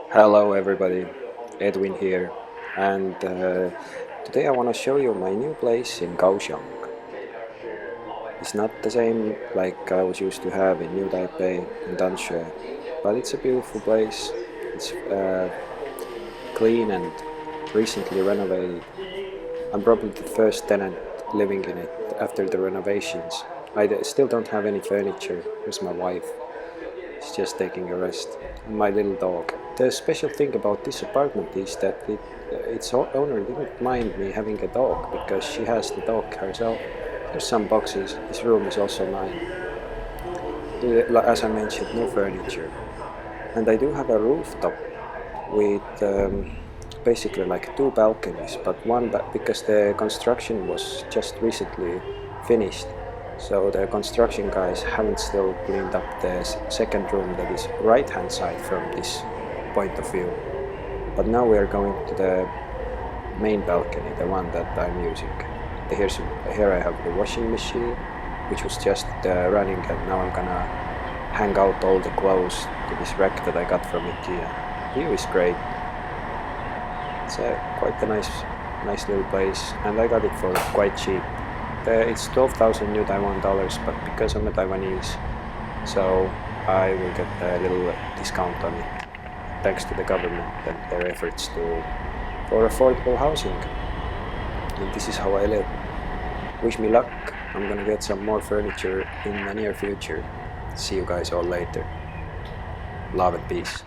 Hello everybody, Edwin here, and today I want to show you my new place in Kaohsiung. It's not the same like I was used to have in New Taipei and Danshui, but it's a beautiful place. It's clean and recently renovated. I'm probably the first tenant living in it after the renovations. Still don't have any furniture. Here's my wife. She's just taking a rest. And my little dog. The special thing about this apartment is that its owner didn't mind me having a dog because she has the dog herself. There's some boxes. This room is also mine. As I mentioned, no furniture. And I do have a rooftop with basically like two balconies, but because the construction was just recently finished. So the construction guys haven't still cleaned up the second room that is right hand side from this point of view. But now we are going to the main balcony, the one that I'm using. Here I have the washing machine, which was just running, and now I'm gonna hang out all the clothes to this rack that I got from Ikea. View is great. It's quite a nice little place, and I got it for quite cheap. It's 12,000 new Taiwan dollars, but because I'm a Taiwanese, so I will get a little discount on it, thanks to the government and their efforts for affordable housing. And this is how I live. Wish me luck. I'm gonna get some more furniture in the near future. See you guys all later. Love and peace.